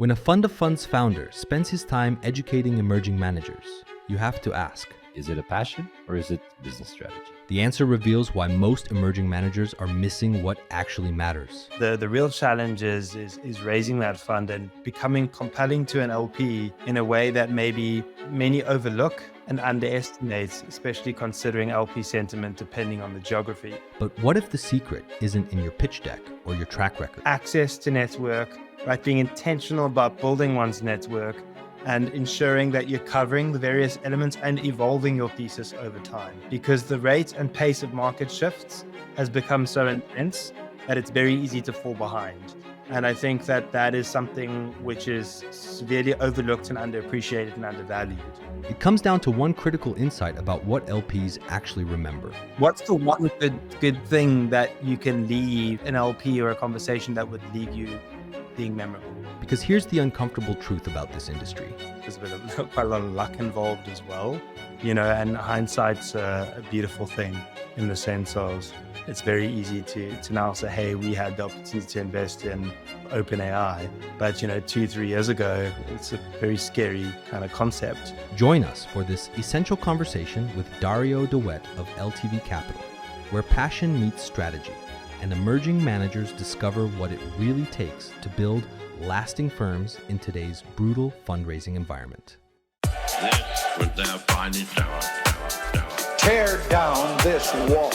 When a fund of funds founder spends his time educating emerging managers, you have to ask, is it a passion or is it business strategy? The answer reveals why most emerging managers are missing what actually matters. The real challenge is raising that fund and becoming compelling to an LP in a way that maybe many overlook and underestimate, especially considering LP sentiment depending on the geography. But what if the secret isn't in your pitch deck or your track record? Access to network, right? Being intentional about building one's network and ensuring that you're covering the various elements and evolving your thesis over time. Because the rate and pace of market shifts has become so intense that it's very easy to fall behind. And I think that is something which is severely overlooked and underappreciated and undervalued. It comes down to one critical insight about what LPs actually remember. What's the one good thing that you can leave an LP or a conversation that would leave you being memorable? Because here's the uncomfortable truth about this industry. There's quite a lot of luck involved as well, and hindsight's a beautiful thing in the sense of it's very easy to now say, hey, we had the opportunity to invest in OpenAI, but 2-3 years ago, it's a very scary kind of concept. Join us for this essential conversation with Dario De Wet of LTV Capital, where passion meets strategy and emerging managers discover what it really takes to build lasting firms in today's brutal fundraising environment. This was their finest hour. Tear down this wall.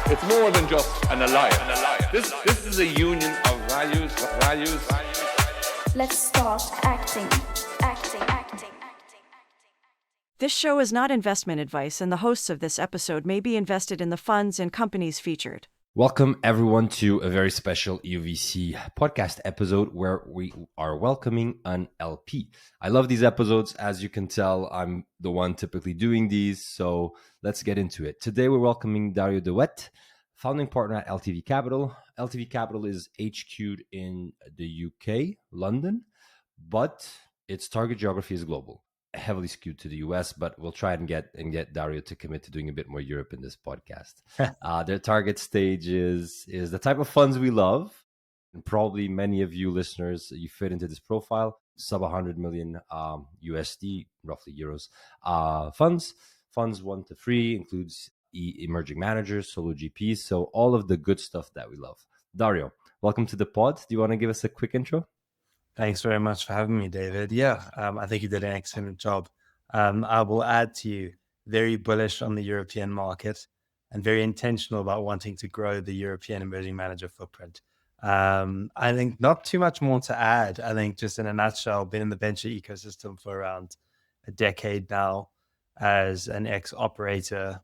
It's more than just an alliance. This is a union of values. Let's start acting. This show is not investment advice, and the hosts of this episode may be invested in the funds and companies featured. Welcome everyone to a very special UVC podcast episode where we are welcoming an LP. I love these episodes. As you can tell, I'm the one typically doing these, so let's get into it. Today we're welcoming Dario De Wet, founding partner at LTV Capital. LTV Capital is HQ'd in the UK, London, but its target geography is global. Heavily skewed to the US, but we'll try and get Dario to commit to doing a bit more Europe in this podcast. Their target stage is the type of funds we love, and probably many of you listeners, you fit into this profile. Sub 100 million USD, roughly euros, funds 1 to 3 includes emerging managers, solo GPs, so all of the good stuff that we love. Dario, welcome to the pod. Do you want to give us a quick intro? Thanks very much for having me, David. I think you did an excellent job. I will add to you, very bullish on the European market and very intentional about wanting to grow the European emerging manager footprint. I think not too much more to add. I think just in a nutshell, been in the venture ecosystem for around a decade now as an ex-operator,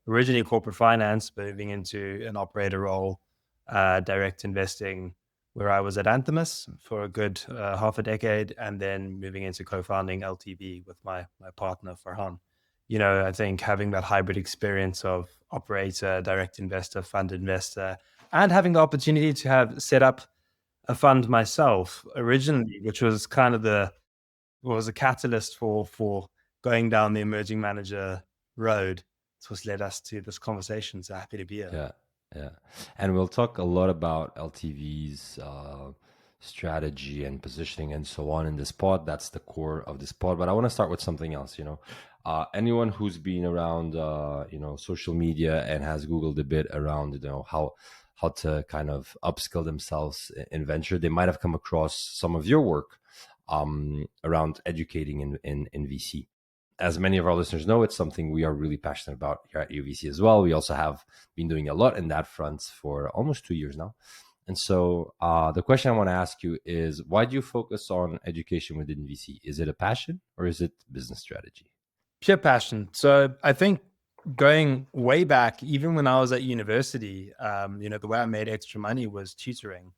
originally corporate finance, but moving into an operator role, direct investing, where I was at Anthemis for a good half a decade, and then moving into co-founding LTV with my partner, Farhan. I think having that hybrid experience of operator, direct investor, fund investor, and having the opportunity to have set up a fund myself originally, which was kind of was a catalyst for going down the emerging manager road. It's what's led us to this conversation. So happy to be here. Yeah. And we'll talk a lot about LTV's strategy and positioning and so on in this pod. That's the core of this pod. But I want to start with something else. Anyone who's been around, social media and has Googled a bit around, how to kind of upskill themselves in venture, they might have come across some of your work around educating in VC. As many of our listeners know, it's something we are really passionate about here at UVC as well. We also have been doing a lot in that front for almost 2 years now. And so the question I want to ask you is, why do you focus on education within VC? Is it a passion or is it business strategy? Pure passion. So I think going way back, even when I was at university, the way I made extra money was tutoring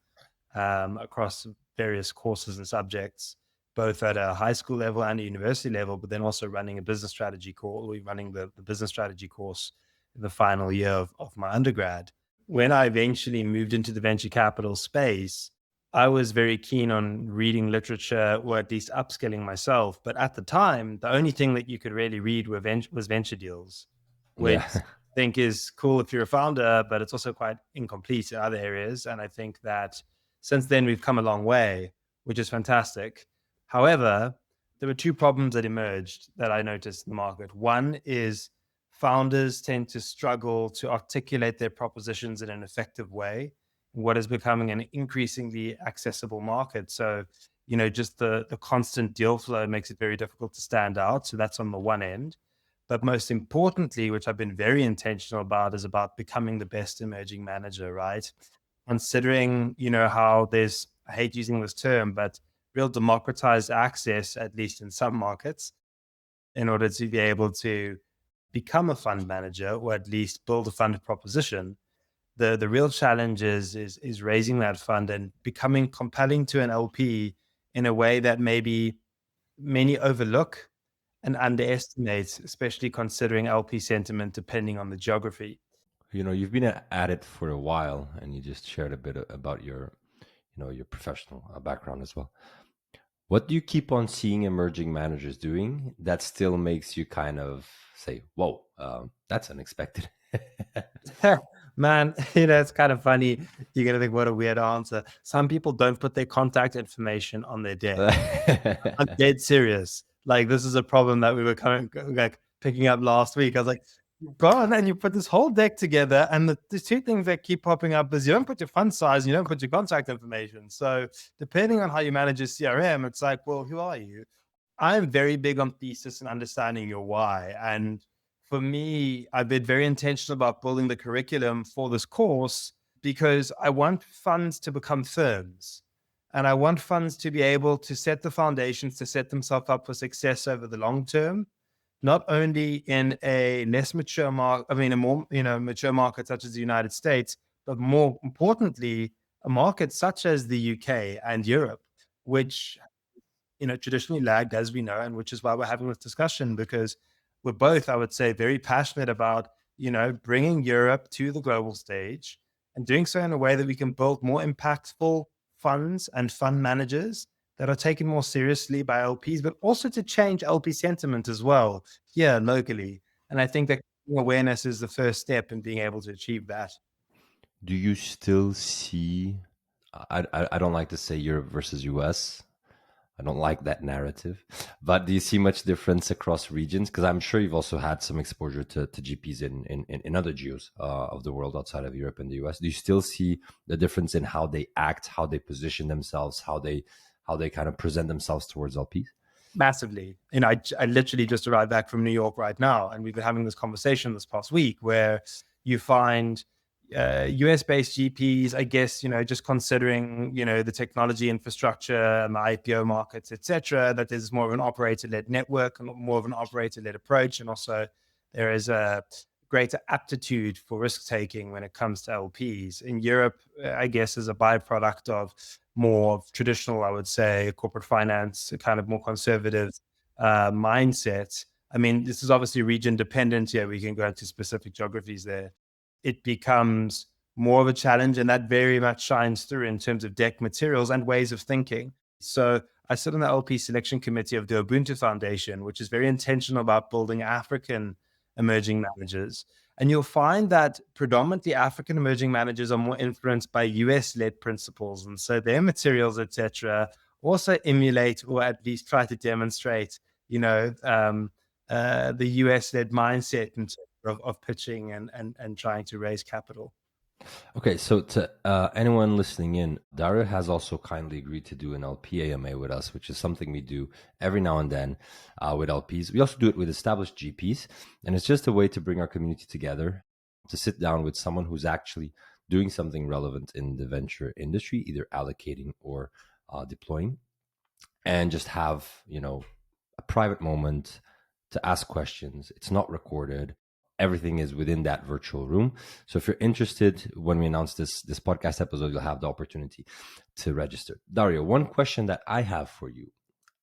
across various courses and subjects, both at a high school level and a university level, but then also running a business strategy course. We're running the business strategy course in the final year of my undergrad. When I eventually moved into the venture capital space, I was very keen on reading literature or at least upskilling myself. But at the time, the only thing that you could really read was venture deals, which I think is cool if you're a founder, but it's also quite incomplete in other areas. And I think that since then we've come a long way which is fantastic. However, there were two problems that emerged that I noticed in the market. One is founders tend to struggle to articulate their propositions in an effective way in what is becoming an increasingly accessible market. So, just the constant deal flow makes it very difficult to stand out. So that's on the one end. But most importantly, which I've been very intentional about, is about becoming the best emerging manager, right? Considering, how there's, I hate using this term, but real democratized access, at least in some markets, in order to be able to become a fund manager or at least build a fund proposition. The real challenge is raising that fund and becoming compelling to an LP in a way that maybe many overlook and underestimate, especially considering LP sentiment depending on the geography. You've been at it for a while, and you just shared a bit about your professional background as well. What do you keep on seeing emerging managers doing that still makes you kind of say, whoa, that's unexpected? Man, it's kind of funny. You're going to think, what a weird answer. Some people don't put their contact information on their deck. I'm dead serious. Like, this is a problem that we were kind of like picking up last week. I was like, you go on and you put this whole deck together, and the two things that keep popping up is you don't put your fund size and you don't put your contact information. So depending on how you manage your CRM, it's like, well, who are you? I'm very big on thesis and understanding your why. And for me, I've been very intentional about building the curriculum for this course because I want funds to become firms. And I want funds to be able to set the foundations to set themselves up for success over the long term, not only in a less mature market, a more mature market such as the United States, but more importantly, a market such as the UK and Europe, which traditionally lagged, as we know, and which is why we're having this discussion, because we're both, I would say, very passionate about bringing Europe to the global stage and doing so in a way that we can build more impactful funds and fund managers that are taken more seriously by LPs, but also to change LP sentiment as well here locally. And I think that awareness is the first step in being able to achieve that. Do you still see, I don't like to say Europe versus US. I don't like that narrative, but do you see much difference across regions? Because I'm sure you've also had some exposure to GPs in other geos of the world outside of Europe and the US. Do you still see the difference in how they act, how they position themselves, how they kind of present themselves towards LPs? Massively. I literally just arrived back from New York right now, and we've been having this conversation this past week where you find US-based GPs, I guess, just considering, the technology infrastructure and the IPO markets, etc., that there's more of an operator-led network and more of an operator-led approach. And also there is a greater aptitude for risk-taking when it comes to LPs. In Europe, I guess, as a byproduct of more traditional, I would say, corporate finance, a kind of more conservative mindset. I mean, this is obviously region dependent. Yeah, we can go into specific geographies there. It becomes more of a challenge, and that very much shines through in terms of deck materials and ways of thinking. So I sit on the LP selection committee of the Ubuntu Foundation, which is very intentional about building African emerging managers. And you'll find that predominantly African emerging managers are more influenced by US-led principles. And so their materials, etc., also emulate or at least try to demonstrate, the US-led mindset in terms of pitching and trying to raise capital. Okay, so to anyone listening in, Dario has also kindly agreed to do an LP AMA with us, which is something we do every now and then with LPs. We also do it with established GPs, and it's just a way to bring our community together, to sit down with someone who's actually doing something relevant in the venture industry, either allocating or deploying, and just have, a private moment to ask questions. It's not recorded. Everything is within that virtual room. So if you're interested, when we announce this podcast episode, you'll have the opportunity to register. Dario, one question that I have for you,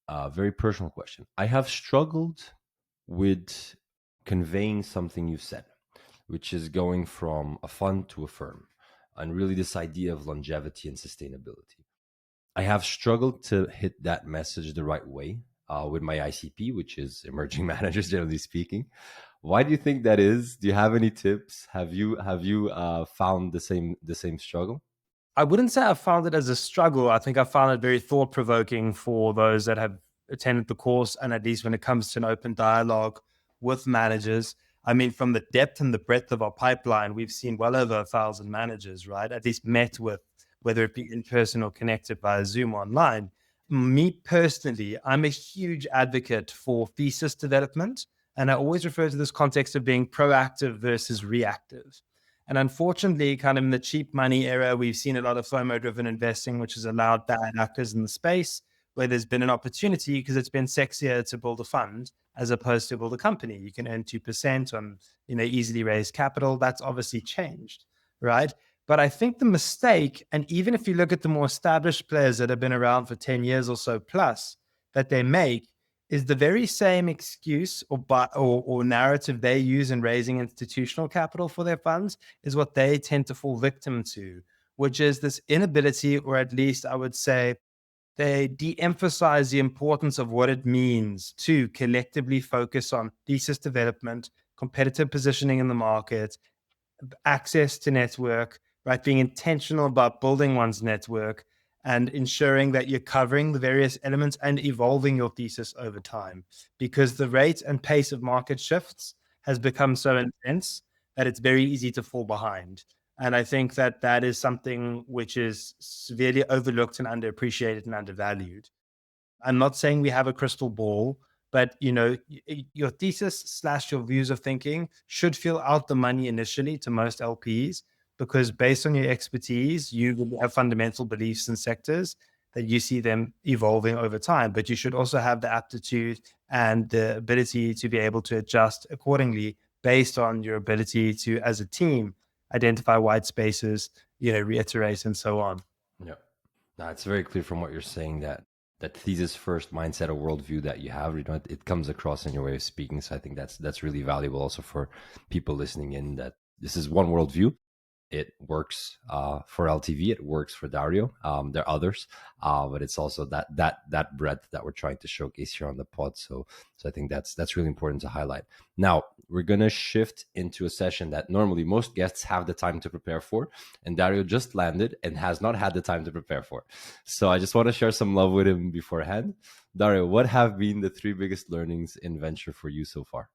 a very personal question. I have struggled with conveying something you've said, which is going from a fund to a firm, and really this idea of longevity and sustainability. I have struggled to hit that message the right way with my ICP, which is emerging managers, generally speaking. Why do you think that is? Do you have any tips? Have you found the same struggle? I wouldn't say I found it as a struggle. I think I found it very thought provoking for those that have attended the course. And at least when it comes to an open dialogue with managers, I mean, from the depth and the breadth of our pipeline, we've seen well over 1,000 managers, right? At least met with, whether it be in person or connected via Zoom online. Me personally, I'm a huge advocate for thesis development. And I always refer to this context of being proactive versus reactive. And unfortunately, kind of in the cheap money era, we've seen a lot of FOMO-driven investing, which has allowed bad actors in the space where there's been an opportunity because it's been sexier to build a fund as opposed to build a company. You can earn 2% on, easily raised capital. That's obviously changed, right? But I think the mistake, and even if you look at the more established players that have been around for 10 years or so plus, that they make is the very same excuse or narrative they use in raising institutional capital for their funds is what they tend to fall victim to, which is this inability, or at least I would say they de-emphasize the importance of what it means to collectively focus on thesis development, competitive positioning in the market, access to network, right? Being intentional about building one's network and ensuring that you're covering the various elements and evolving your thesis over time, because the rate and pace of market shifts has become so intense that it's very easy to fall behind. And I think that that is something which is severely overlooked and underappreciated and undervalued. I'm not saying we have a crystal ball, but your thesis / your views of thinking should feel out the money initially to most LPs, because based on your expertise, you will have fundamental beliefs in sectors that you see them evolving over time. But you should also have the aptitude and the ability to be able to adjust accordingly based on your ability to, as a team, identify white spaces, reiterate and so on. Yeah. No, it's very clear from what you're saying that thesis first mindset or worldview that you have, it comes across in your way of speaking. So I think that's really valuable also for people listening in, that this is one worldview. It works for LTV. It works for Dario. There are others, but it's also that breadth that we're trying to showcase here on the pod. So I think that's really important to highlight. Now we're gonna shift into a session that normally most guests have the time to prepare for, and Dario just landed and has not had the time to prepare for. So I just want to share some love with him beforehand. Dario, what have been the 3 biggest learnings in venture for you so far?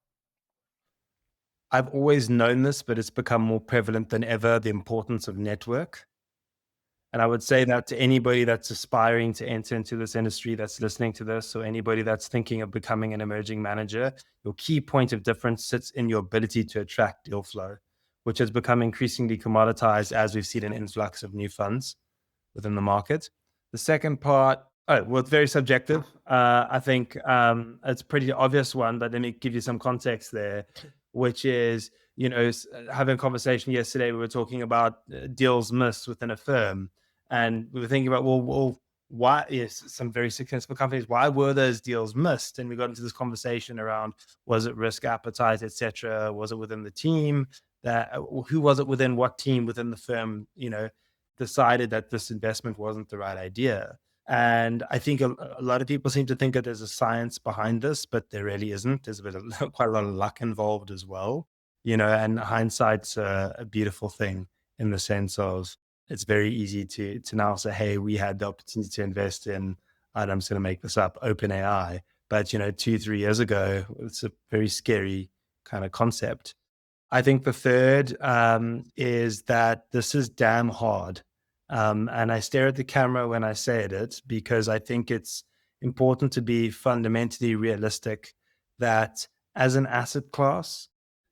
I've always known this, but it's become more prevalent than ever, the importance of network. And I would say that to anybody that's aspiring to enter into this industry, that's listening to this, or anybody that's thinking of becoming an emerging manager, your key point of difference sits in your ability to attract deal flow, which has become increasingly commoditized as we've seen an influx of new funds within the market. The second part, it's very subjective. I think it's a pretty obvious one, but let me give you some context there, which is, having a conversation yesterday, we were talking about deals missed within a firm. And we were thinking about, well, why is some very successful companies, why were those deals missed? And we got into this conversation around, was it risk appetite, etc.? Was it within the team? Who was it within what team within the firm, decided that this investment wasn't the right idea? And I think a lot of people seem to think that there's a science behind this, but there really isn't. There's quite a lot of luck involved as well, and hindsight's a beautiful thing in the sense of it's very easy to now say, hey, we had the opportunity to invest in, I'm just going to make this up, OpenAI. But, 2-3 years ago, it's a very scary kind of concept. I think the third is that this is damn hard. And I stare at the camera when I say it, because I think it's important to be fundamentally realistic that as an asset class,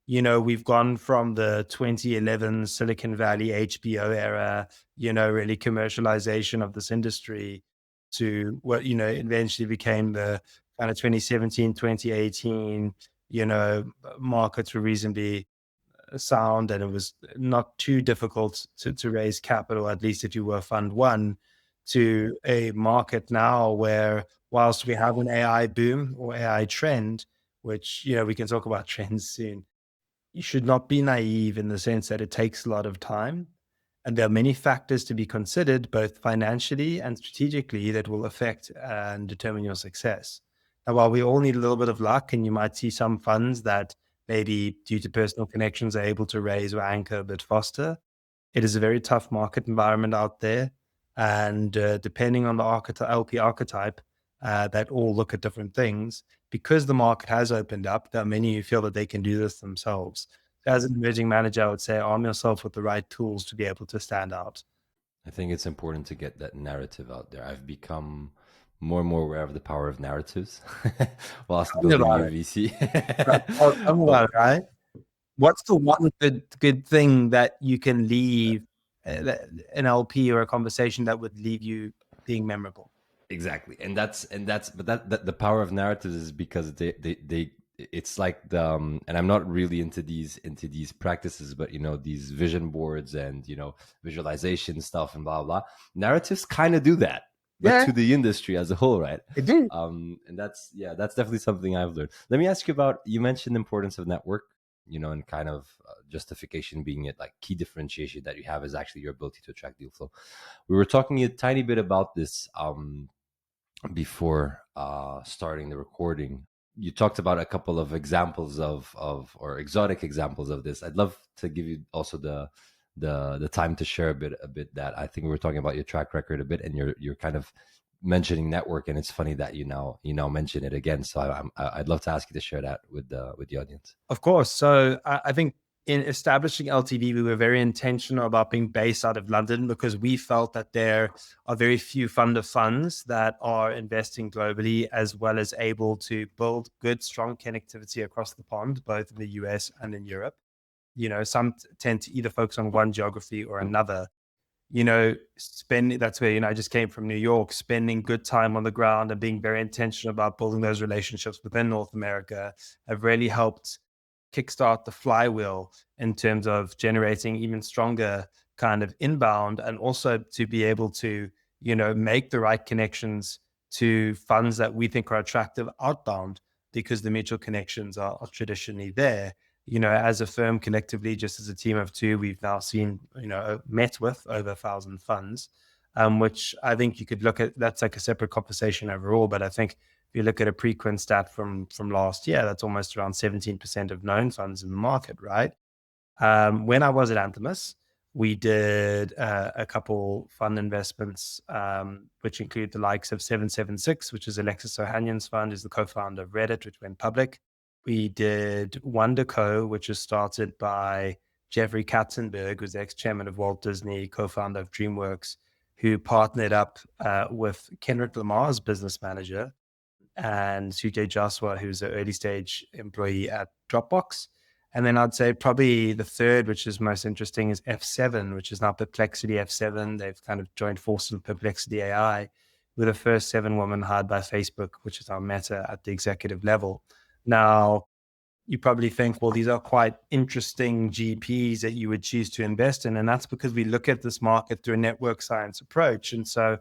we've gone from the 2011 Silicon Valley HBO era, really commercialization of this industry to what, eventually became the kind of 2017, 2018, markets were reasonably sound, and it was not too difficult to raise capital, at least if you were fund one, to a market now where, whilst we have an AI boom or AI trend, which, we can talk about trends soon, you should not be naive in the sense that it takes a lot of time. And there are many factors to be considered, both financially and strategically, that will affect and determine your success. Now, while we all need a little bit of luck, and you might see some funds that maybe due to personal connections are able to raise or anchor a bit faster, It is a very tough market environment out there. And depending on the LP archetype, that all look at different things. Because the market has opened up, there are many who feel that they can do this themselves. As an emerging manager, I would say arm yourself with the right tools to be able to stand out. I think it's important to get that narrative out there. I've become more and more aware of the power of narratives whilst building UVC. Tell me about it, right? What's the one good thing that you can leave an LP or a conversation that would leave you being memorable? Exactly, and that's but the power of narratives is because they it's like the and I'm not really into these practices, but these vision boards and visualization stuff and blah blah. Narratives kind of do that, but to the industry as a whole, right? It do. And that's definitely something I've learned. Let me ask you about, you mentioned the importance of network, and kind of justification being it, like key differentiation that you have is actually your ability to attract deal flow. We were talking a tiny bit about this before starting the recording. You talked about a couple of examples of or exotic examples of this. I'd love to give you also the time to share a bit that. I think we were talking about your track record a bit, and you're kind of mentioning network, and it's funny that you now mention it again. So I'd love to ask you to share that with the audience. Of course. So I think in establishing LTV, we were very intentional about being based out of London because we felt that there are very few fund of funds that are investing globally, as well as able to build good, strong connectivity across the pond, both in the US and in Europe. Some tend to either focus on one geography or another. That's where, I just came from New York, spending good time on the ground and being very intentional about building those relationships within North America have really helped kickstart the flywheel in terms of generating even stronger kind of inbound, and also to be able to, make the right connections to funds that we think are attractive outbound, because the mutual connections are traditionally there. As a firm collectively, just as a team of two, we've now seen, met with over 1,000 funds, which I think you could look at. That's like a separate conversation overall. But I think if you look at a Preqin stat from last year, that's almost around 17% of known funds in the market, right? When I was at Anthemis, we did a couple fund investments, which include the likes of 776, which is Alexis Ohanian's fund, is the co-founder of Reddit, which went public. We did WonderCo, which was started by Jeffrey Katzenberg, who's the ex-chairman of Walt Disney, co-founder of DreamWorks, who partnered up with Kendrick Lamar's business manager and Sujay Jaswal, who's an early stage employee at Dropbox. And then I'd say probably the third, which is most interesting, is F7, which is now Perplexity F7. They've kind of joined forces with Perplexity AI, with the first 7 women hired by Facebook, which is our Meta, at the executive level. Now, you probably think, well, these are quite interesting GPs that you would choose to invest in. And that's because we look at this market through a network science approach. And so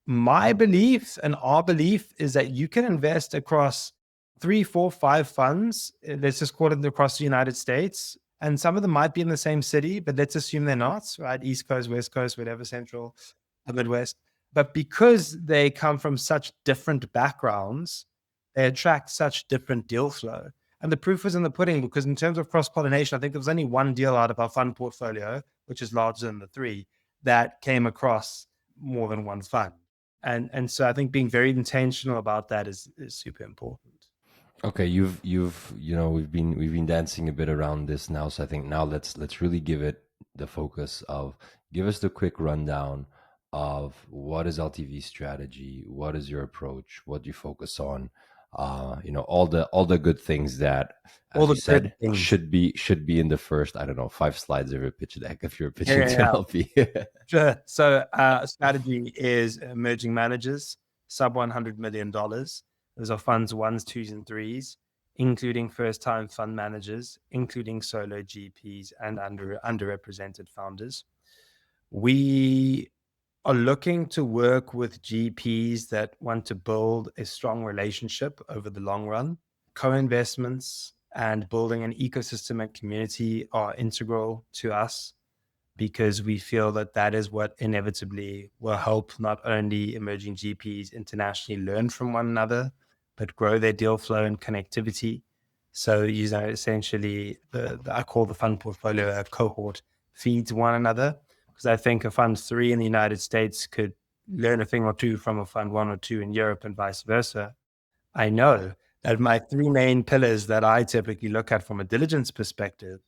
my belief and our belief is that you can invest across 3, 4, 5 funds. Let's just call it across the United States. And some of them might be in the same city, but let's assume they're not, right? East Coast, West Coast, whatever, Central, Midwest. But because they come from such different backgrounds, they attract such different deal flow. And the proof is in the pudding, because in terms of cross-pollination, I think there was only one deal out of our fund portfolio, which is larger than the 3, that came across more than one fund. And so I think being very intentional about that is super important. Okay, we've been dancing a bit around this now, so I think now let's really give it the focus of, give us the quick rundown of what is LTV strategy, what is your approach, what do you focus on, all the good things that, as all you said, should be in the first, 5 slides of your pitch deck if you're pitching to LP. Sure. So strategy is emerging managers, sub $100 million. Those are funds 1s, 2s, and 3s, including first-time fund managers, including solo GPs and underrepresented founders. We are looking to work with GPs that want to build a strong relationship over the long run. Co-investments and building an ecosystem and community are integral to us, because we feel that is what inevitably will help not only emerging GPs internationally learn from one another, but grow their deal flow and connectivity. So, essentially, I call the fund portfolio a cohort feeds one another, because I think a fund 3 in the United States could learn a thing or two from a fund 1 or 2 in Europe and vice versa. I know that my 3 main pillars that I typically look at from a diligence perspective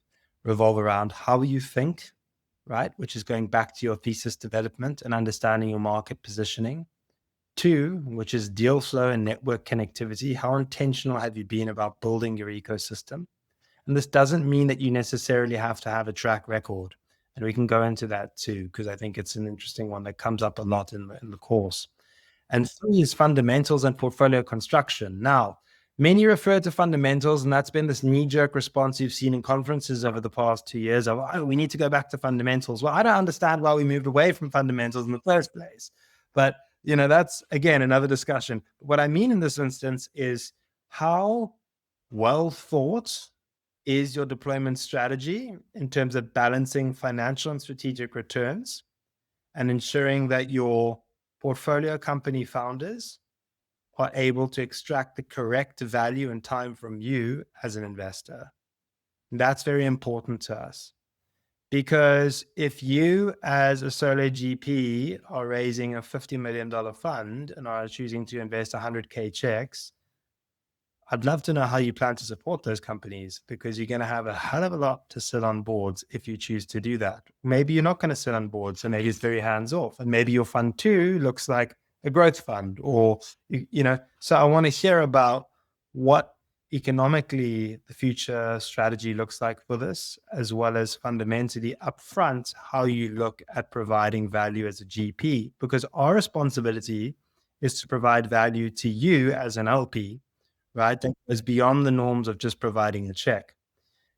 revolve around how you think, right? Which is going back to your thesis development and understanding your market positioning. 2, which is deal flow and network connectivity. How intentional have you been about building your ecosystem? And this doesn't mean that you necessarily have to have a track record. And we can go into that too, because I think it's an interesting one that comes up a lot in the course. And 3 is fundamentals and portfolio construction. Now, many refer to fundamentals, and that's been this knee-jerk response you've seen in conferences over the past 2 years of, oh, we need to go back to fundamentals. Well, I don't understand why we moved away from fundamentals in the first place. But, that's, again, another discussion. What I mean in this instance is how well thought is your deployment strategy in terms of balancing financial and strategic returns and ensuring that your portfolio company founders are able to extract the correct value and time from you as an investor. And that's very important to us, because if you as a solo GP are raising a $50 million fund and are choosing to invest 100K checks, I'd love to know how you plan to support those companies, because you're going to have a hell of a lot to sit on boards if you choose to do that. Maybe you're not going to sit on boards, and maybe it's very hands off, and maybe your fund 2 looks like a growth fund, or, so I want to hear about what economically the future strategy looks like for this, as well as fundamentally upfront how you look at providing value as a GP, because our responsibility is to provide value to you as an LP, right? That goes beyond the norms of just providing a check.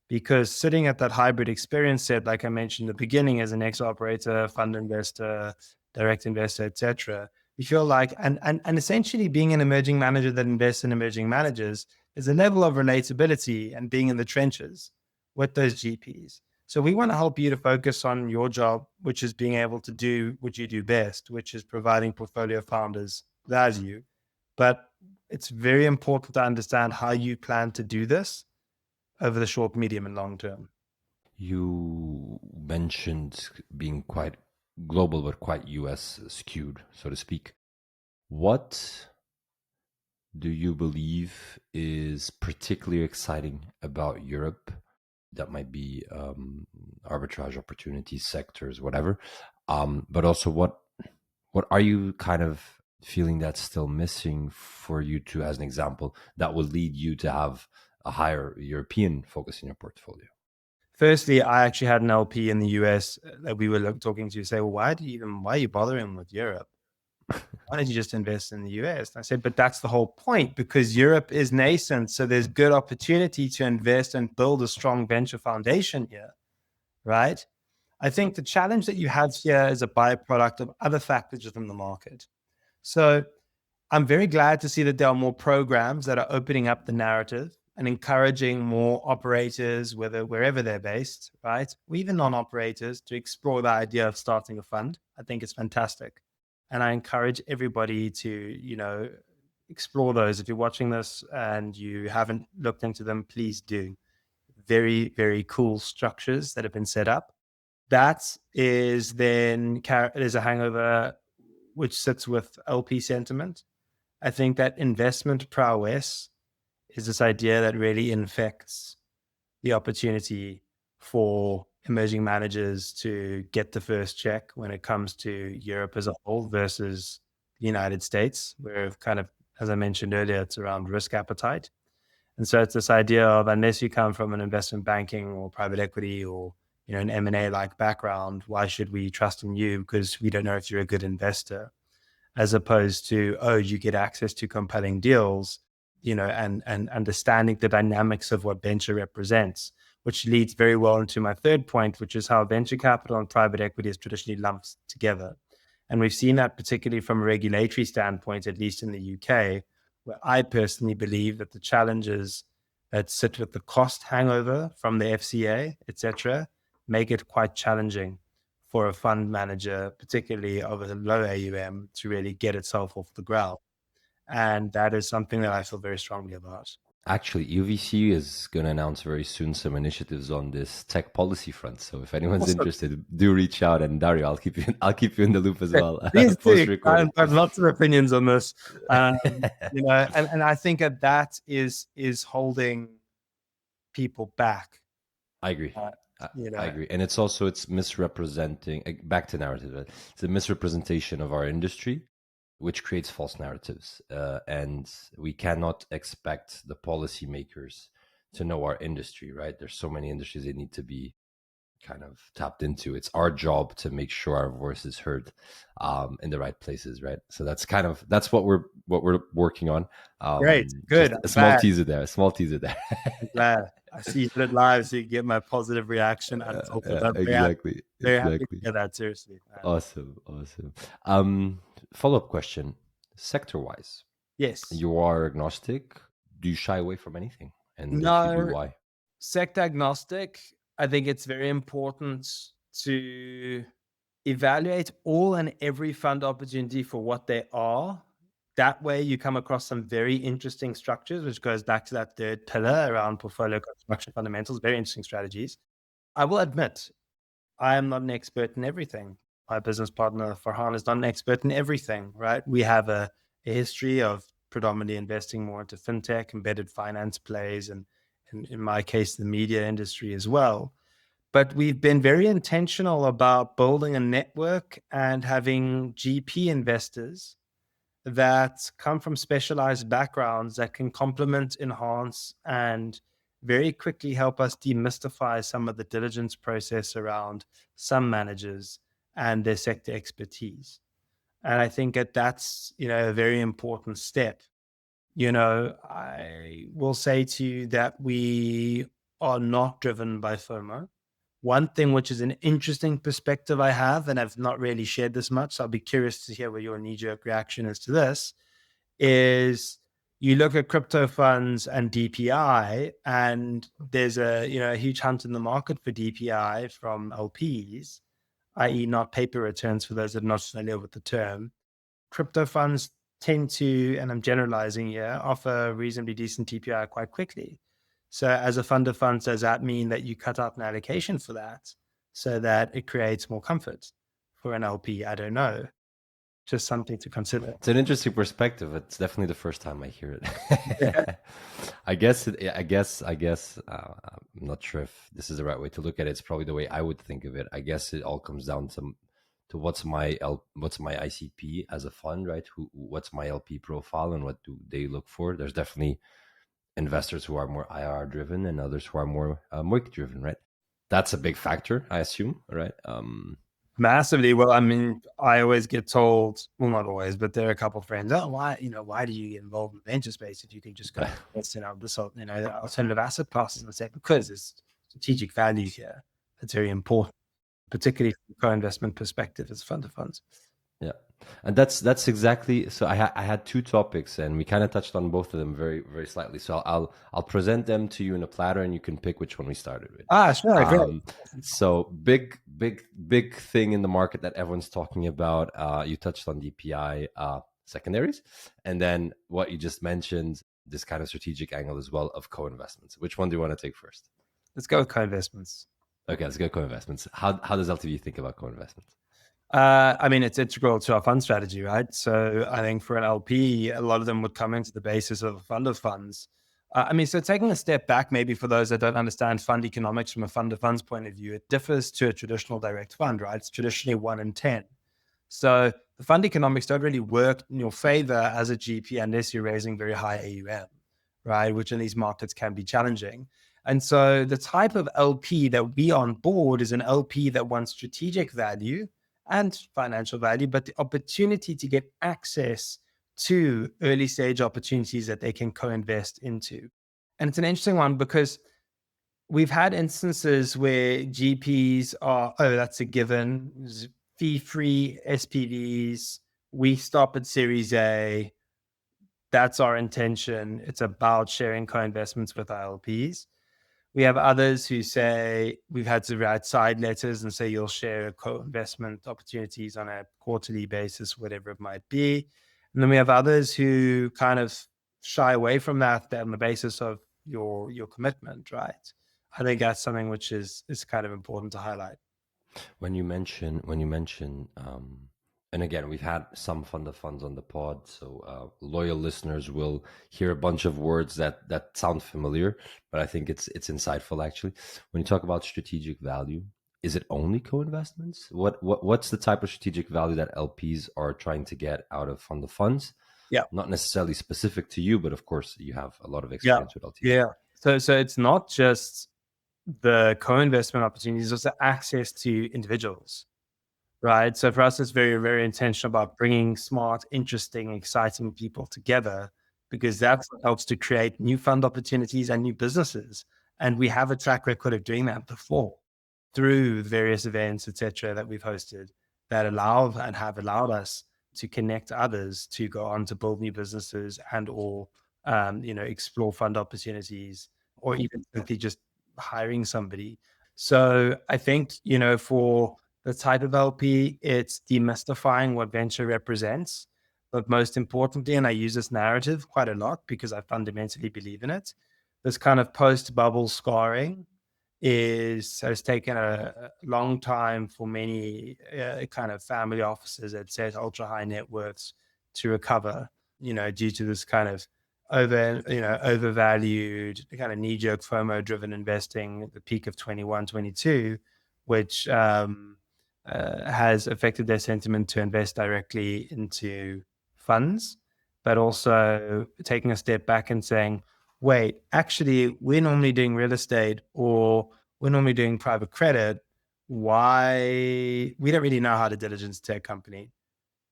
Because sitting at that hybrid experience set, like I mentioned in the beginning, as an ex-operator, fund investor, direct investor, etc., you feel like, and essentially being an emerging manager that invests in emerging managers is a level of relatability and being in the trenches with those GPs. So we want to help you to focus on your job, which is being able to do what you do best, which is providing portfolio founders value. But it's very important to understand how you plan to do this over the short, medium, and long term. You mentioned being quite global, but quite US skewed, so to speak. What do you believe is particularly exciting about Europe? That might be arbitrage opportunities, sectors, whatever. But also, what are you kind of feeling that's still missing for you to, as an example, that will lead you to have a higher European focus in your portfolio? Firstly, I actually had an LP in the US that we were talking to say, well, why are you bothering with Europe? Why don't you just invest in the US? And I said, but that's the whole point, because Europe is nascent. So there's good opportunity to invest and build a strong venture foundation here, right? I think the challenge that you have here is a byproduct of other factors within the market. So I'm very glad to see that there are more programs that are opening up the narrative and encouraging more operators, wherever they're based, right? Or even non-operators, to explore the idea of starting a fund. I think it's fantastic. And I encourage everybody to, explore those. If you're watching this and you haven't looked into them, please do. Very, very cool structures that have been set up. That is then, there's a hangover which sits with LP sentiment. I think that investment prowess is this idea that really infects the opportunity for emerging managers to get the first check when it comes to Europe as a whole versus the United States, where kind of, as I mentioned earlier, it's around risk appetite. And so it's this idea of, unless you come from an investment banking or private equity or an M&A like background, why should we trust in you? Because we don't know if you're a good investor, as opposed to, you get access to compelling deals, and understanding the dynamics of what venture represents, which leads very well into my third point, which is how venture capital and private equity is traditionally lumped together. And we've seen that particularly from a regulatory standpoint, at least in the UK, where I personally believe that the challenges that sit with the cost hangover from the FCA, etc., make it quite challenging for a fund manager, particularly of a low AUM, to really get itself off the ground. And that is something that I feel very strongly about. Actually, UVC is going to announce very soon some initiatives on this tech policy front. So if anyone's Awesome. interested, do reach out. And Dario, I'll keep you in the loop as well. Please do. Post-recorded. I have lots of opinions on this. And I think that is holding people back. I agree. You know. I agree. And it's misrepresenting, back to narrative. Right? It's a misrepresentation of our industry, which creates false narratives. And we cannot expect the policymakers to know our industry, right? There's so many industries that need to be kind of tapped into. It's our job to make sure our voice is heard in the right places, right? So that's what we're working on. Great, good. A small teaser there. I'm glad. I see you did live, so you get my positive reaction. Exactly. Very happy to hear that. Seriously. Awesome. Follow-up question. Sector-wise, Yes. you are agnostic. Do you shy away from anything? And No. if you do, why? Sector agnostic. I think it's very important to evaluate all and every fund opportunity for what they are. That way you come across some very interesting structures, which goes back to that third pillar around portfolio construction fundamentals, very interesting strategies. I will admit, I am not an expert in everything. My business partner, Farhan, is not an expert in everything, right? We have a history of predominantly investing more into fintech, embedded finance plays, and in my case, the media industry as well. But we've been very intentional about building a network and having GP investors that come from specialized backgrounds that can complement, enhance, and very quickly help us demystify some of the diligence process around some managers and their sector expertise. And I think that's, a very important step. I will say to you that we are not driven by FOMO. One thing which is an interesting perspective I have, and I've not really shared this much, so I'll be curious to hear what your knee-jerk reaction is to this, is you look at crypto funds and DPI, and there's a huge hunt in the market for DPI from LPs, i.e. not paper returns for those that are not familiar with the term. Crypto funds tend to, and I'm generalizing here, offer reasonably decent DPI quite quickly. So as a fund of funds, does that mean that you cut out an allocation for that so that it creates more comfort for an LP? I don't know. Just something to consider. It's an interesting perspective. It's definitely the first time I hear it. I guess I'm not sure if this is the right way to look at it. It's probably the way I would think of it. I guess it all comes down to what's my ICP as a fund, right? What's my LP profile and what do they look for? There's definitely investors who are more IR driven and others who are more MOIC driven, right? That's a big factor, I assume, right? Massively. Well, I mean, I always get told, well, not always, but there are a couple of friends, why do you get involved in the venture space if you can just go invest in alternative asset classes? And I say, because there's strategic value here. It's very important, particularly from a co-investment perspective as fund of funds. Yeah. And that's exactly, so I had two topics and we kind of touched on both of them very, very slightly. So I'll present them to you in a platter and you can pick which one we started with. Sure. Great. So big thing in the market that everyone's talking about. You touched on DPI secondaries, and then what you just mentioned, this kind of strategic angle as well of co-investments. Which one do you want to take first? Let's go with co-investments. Okay, let's go co-investments. How does LTV think about co-investments? I mean, it's integral to our fund strategy, right? So I think for an LP, a lot of them would come into the basis of a fund of funds. So taking a step back, maybe for those that don't understand fund economics from a fund of funds point of view, it differs to a traditional direct fund, right? It's traditionally 1 in 10. So the fund economics don't really work in your favor as a GP unless you're raising very high AUM, right? Which in these markets can be challenging. And so the type of LP that we on board is an LP that wants strategic value and financial value, but the opportunity to get access to early stage opportunities that they can co-invest into. And it's an interesting one because we've had instances where GPs are, that's a given, fee-free SPVs, we stop at Series A, that's our intention. It's about sharing co-investments with our LPs. We have others who say we've had to write side letters and say you'll share co-investment opportunities on a quarterly basis, whatever it might be. And then we have others who kind of shy away from that on the basis of your commitment, right? I think that's something which is kind of important to highlight. When you mention, and again, we've had some fund of funds on the pod, so loyal listeners will hear a bunch of words that sound familiar, but I think it's insightful actually. When you talk about strategic value, is it only co-investments? What's the type of strategic value that LPs are trying to get out of fund of funds? Yeah. Not necessarily specific to you, but of course you have a lot of Yeah. experience with LPs. Yeah. So it's not just the co-investment opportunities, it's also access to individuals, right? So for us, it's very, very intentional about bringing smart, interesting, exciting people together, because that's what helps to create new fund opportunities and new businesses. And we have a track record of doing that before through various events, etc., that we've hosted that allow and have allowed us to connect others to go on to build new businesses and or explore fund opportunities, or even simply just hiring somebody. So I think, for the type of LP, it's demystifying what venture represents. But most importantly, and I use this narrative quite a lot because I fundamentally believe in it, this kind of post-bubble scarring has taken a long time for many kind of family offices that set ultra high net worths to recover, due to this kind of overvalued kind of knee-jerk FOMO driven investing at the peak of 21, 22, which has affected their sentiment to invest directly into funds, but also taking a step back and saying, wait, actually, we're normally doing real estate or we're normally doing private credit. Why? We don't really know how to diligence tech company.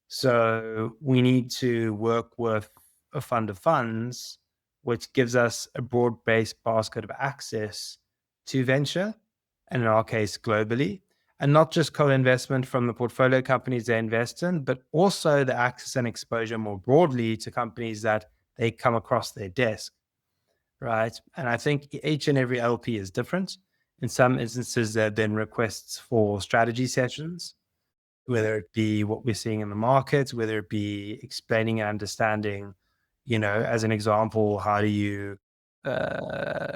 So we need to work with a fund of funds, which gives us a broad-based basket of access to venture, and in our case, globally, and not just co-investment from the portfolio companies they invest in, but also the access and exposure more broadly to companies that they come across their desk, right? And I think each and every LP is different. In some instances, there have been requests for strategy sessions, whether it be what we're seeing in the market, whether it be explaining and understanding, as an example, how do you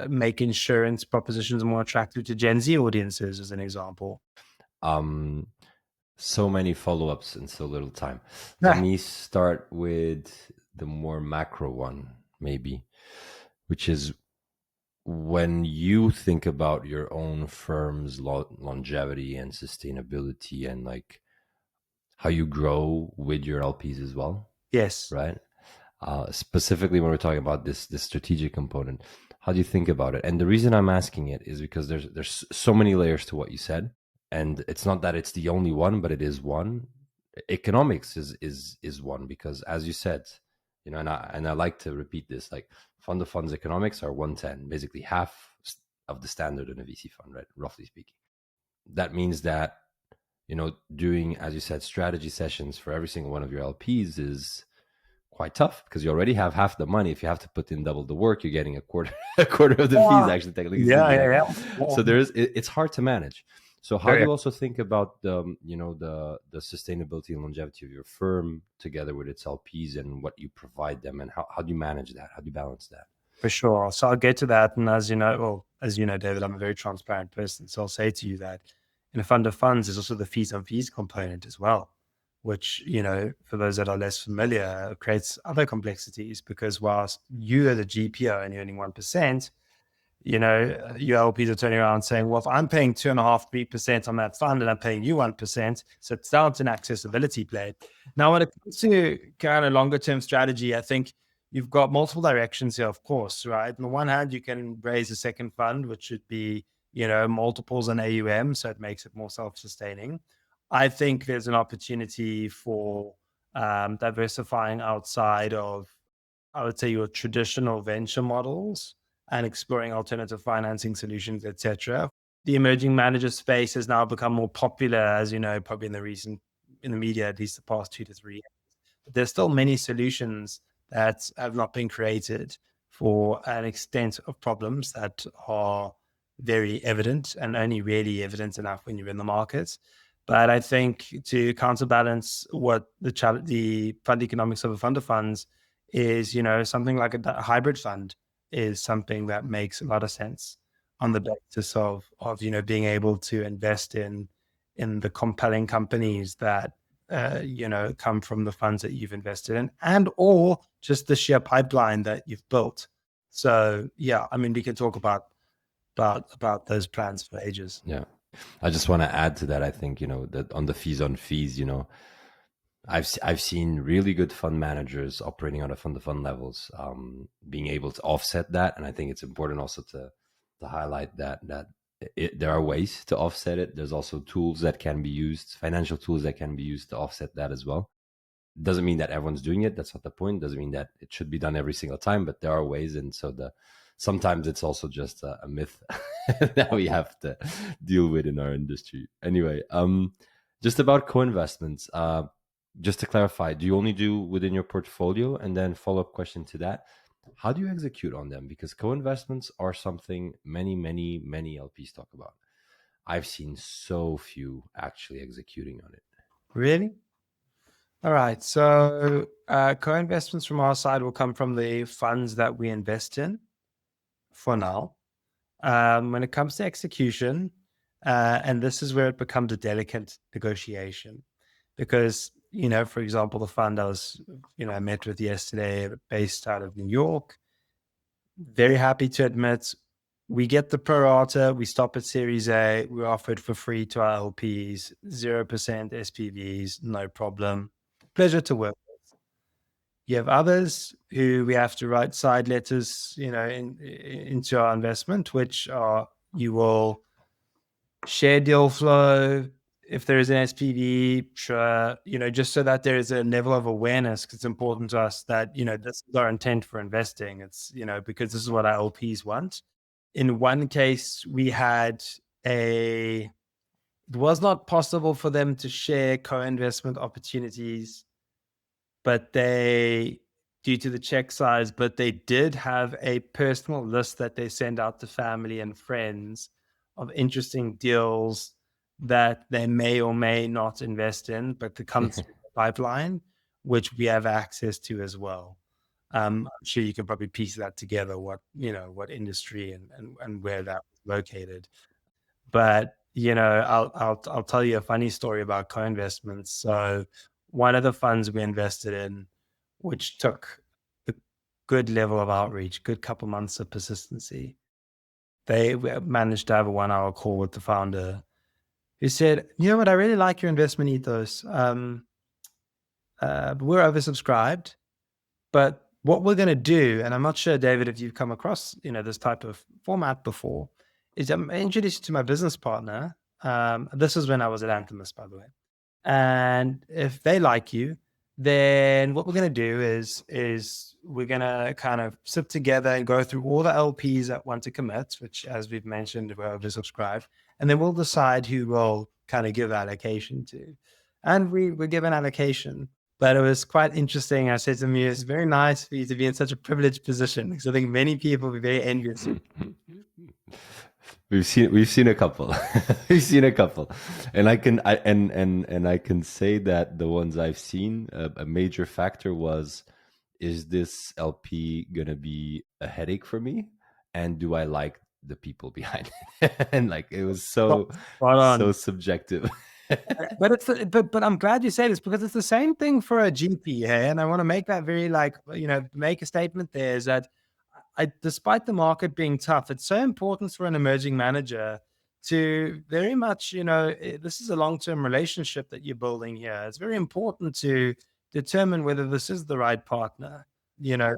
make insurance propositions more attractive to Gen Z audiences, as an example. So many follow-ups in so little time. Let me start with the more macro one, maybe, which is when you think about your own firm's longevity and sustainability and like how you grow with your LPs as well. Yes. Right. Specifically when we're talking about this strategic component, how do you think about it? And the reason I'm asking it is because there's so many layers to what you said, and it's not that it's the only one, but it is one. Economics is one, because as you said, and I like to repeat this, like fund of funds economics are 110, basically half of the standard in a VC fund, right? Roughly speaking. That means that, doing, as you said, strategy sessions for every single one of your LPs is quite tough, because you already have half the money. If you have to put in double the work, you're getting a quarter of the fees, actually, technically. Yeah. So it's hard to manage. So how do you also think about the sustainability and longevity of your firm together with its LPs and what you provide them, and how do you manage that? How do you balance that? For sure. So I'll get to that. And as you know, David, I'm a very transparent person. So I'll say to you that in a fund of funds, there's also the fees on fees component as well, which, for those that are less familiar, creates other complexities, because whilst you as a GP are only earning 1%, your LPs are turning around saying, well, if I'm paying 2.5-3% on that fund and I'm paying you 1%, so it's down to an accessibility play. Now, when it comes to kind of longer term strategy, I think you've got multiple directions here, of course, right? On the one hand, you can raise a second fund, which should be, multiples on AUM, so it makes it more self-sustaining. I think there's an opportunity for diversifying outside of, I would say, your traditional venture models and exploring alternative financing solutions, etc. The emerging manager space has now become more popular, as you know, probably in the media, at least the past 2 to 3 years. But there's still many solutions that have not been created for an extent of problems that are very evident and only really evident enough when you're in the market. But I think to counterbalance what the fund economics of a fund of funds is, something like a hybrid fund is something that makes a lot of sense on the basis of being able to invest in the compelling companies that come from the funds that you've invested in, and or just the sheer pipeline that you've built. So yeah, I mean, we can talk about those plans for ages. Yeah. I just want to add to that. I think, that on the fees on fees, I've seen really good fund managers operating on a fund to fund levels, being able to offset that. And I think it's important also to highlight that there are ways to offset it. There's also tools that can be used, financial tools that can be used to offset that as well. Doesn't mean that everyone's doing it. That's not the point. Doesn't mean that it should be done every single time, but there are ways. And so sometimes it's also just a myth that we have to deal with in our industry. Anyway, just about co-investments, just to clarify, do you only do within your portfolio? And then follow-up question to that, how do you execute on them? Because co-investments are something many LPs talk about. I've seen so few actually executing on it. Really? All right. So co-investments from our side will come from the funds that we invest in for now. When it comes to execution, and this is where it becomes a delicate negotiation, because, for example, the fund I met with yesterday, based out of New York, very happy to admit we get the pro rata, we stop at Series A, we offer it for free to our LPs, 0% SPVs, no problem. Pleasure to work with. You have others who we have to write side letters, into our investment, which are, you will share deal flow. If there is an SPV, sure, just so that there is a level of awareness, because it's important to us that, this is our intent for investing. It's, because this is what our LPs want. In one case, it was not possible for them to share co-investment opportunities, but due to the check size, but they did have a personal list that they send out to family and friends of interesting deals that they may or may not invest in, but to come through the pipeline, which we have access to as well. I'm sure you can probably piece that together, what industry and where that was located. But, I'll tell you a funny story about co-investments. So one of the funds we invested in, which took a good level of outreach, good couple months of persistency, they managed to have a 1-hour call with the founder, who said, "You know what, I really like your investment ethos. We're oversubscribed, but what we're going to do," and I'm not sure, David, if you've come across, this type of format before, is I'm introduced you to my business partner. This is when I was at Anthemis, by the way. And if they like you, then what we're going to do is we're going to kind of sit together and go through all the LPs that want to commit, which, as we've mentioned, we're oversubscribed. And then we'll decide who we'll kind of give allocation to. And we give an allocation. But it was quite interesting. I said to me, it's very nice for you to be in such a privileged position, because I think many people will be very envious. We've seen a couple. We've seen a couple, and I can say that the ones I've seen, a major factor was, is this LP gonna be a headache for me, and do I like the people behind it? And it was so subjective. But I'm glad you say this, because it's the same thing for a GP, hey? And I want to make that very make a statement there, is that despite the market being tough, it's so important for an emerging manager to very much, this is a long-term relationship that you're building here. It's very important to determine whether this is the right partner,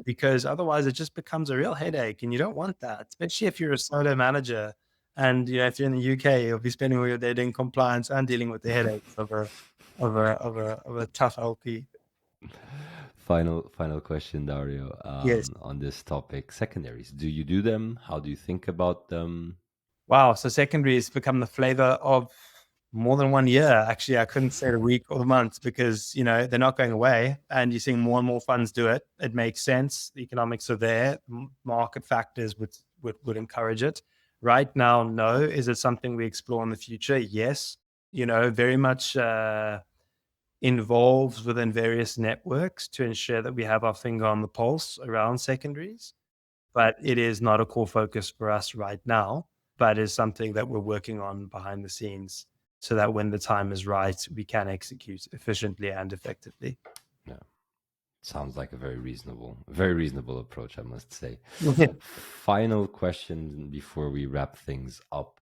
because otherwise it just becomes a real headache, and you don't want that, especially if you're a solo manager. And if you're in the UK, you'll be spending all your day doing compliance and dealing with the headaches of a tough LP. Final question, Dario. Yes. On this topic, secondaries. Do you do them? How do you think about them? Wow. So secondaries become the flavor of more than 1 year. Actually, I couldn't say the week or the month, because they're not going away, and you're seeing more and more funds do it. It makes sense. The economics are there. Market factors would encourage it. Right now, no. Is it something we explore in the future? Yes. Very much, involved within various networks to ensure that we have our finger on the pulse around secondaries. But it is not a core focus for us right now, but is something that we're working on behind the scenes so that when the time is right, we can execute efficiently and effectively. Yeah. Sounds like a very reasonable approach, I must say. Final question before we wrap things up,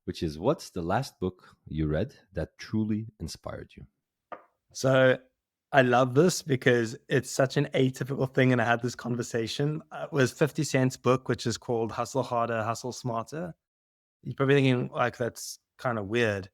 which is, what's the last book you read that truly inspired you? So I love this because it's such an atypical thing. And I had this conversation. It was 50 Cent's book, which is called Hustle Harder, Hustle Smarter. You're probably thinking like, that's kind of weird.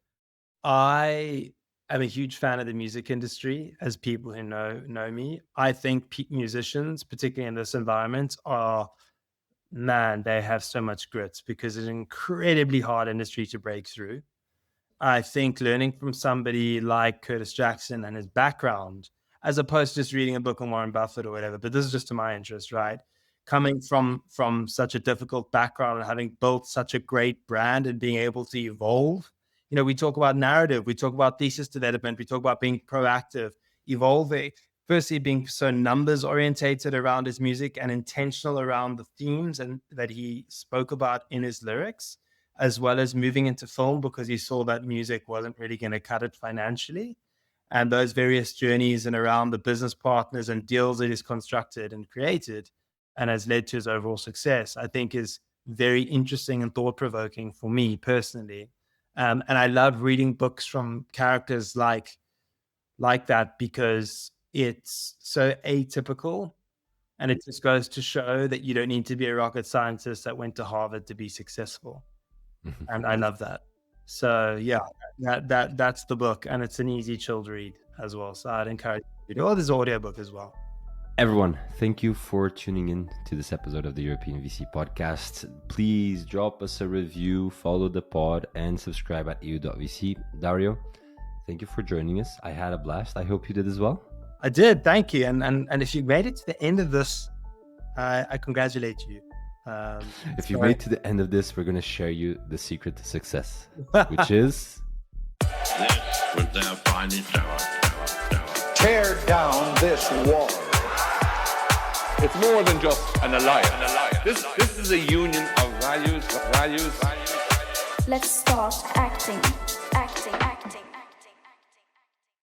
I am a huge fan of the music industry, as people who know me. I think musicians, particularly in this environment, they have so much grit because it's an incredibly hard industry to break through. I think learning from somebody like Curtis Jackson and his background, as opposed to just reading a book on Warren Buffett or whatever, but this is just to my interest, right? Coming from such a difficult background and having built such a great brand and being able to evolve. You know, we talk about narrative, we talk about thesis development, we talk about being proactive, evolving, firstly being so numbers orientated around his music and intentional around the themes and that he spoke about in his lyrics, as well as moving into film because he saw that music wasn't really going to cut it financially. And those various journeys and around the business partners and deals that he's constructed and created and has led to his overall success, I think is very interesting and thought-provoking for me personally. And I love reading books from characters like that because it's so atypical. And it just goes to show that you don't need to be a rocket scientist that went to Harvard to be successful. And I love that. So yeah, that's the book, and it's an easy, chilled read as well. So I'd encourage you to. Oh, there's an audiobook as well. Everyone, thank you for tuning in to this episode of the European VC podcast. Please drop us a review, follow the pod, and subscribe at EU.VC. Dario, thank you for joining us. I had a blast. I hope you did as well. I did. Thank you. And if you made it to the end of this, I congratulate you. If you made to the end of this, we're going to share you the secret to success, which is... This was their finest hour. Tear down this wall. It's more than just an alliance. This is a union of values. Let's start acting.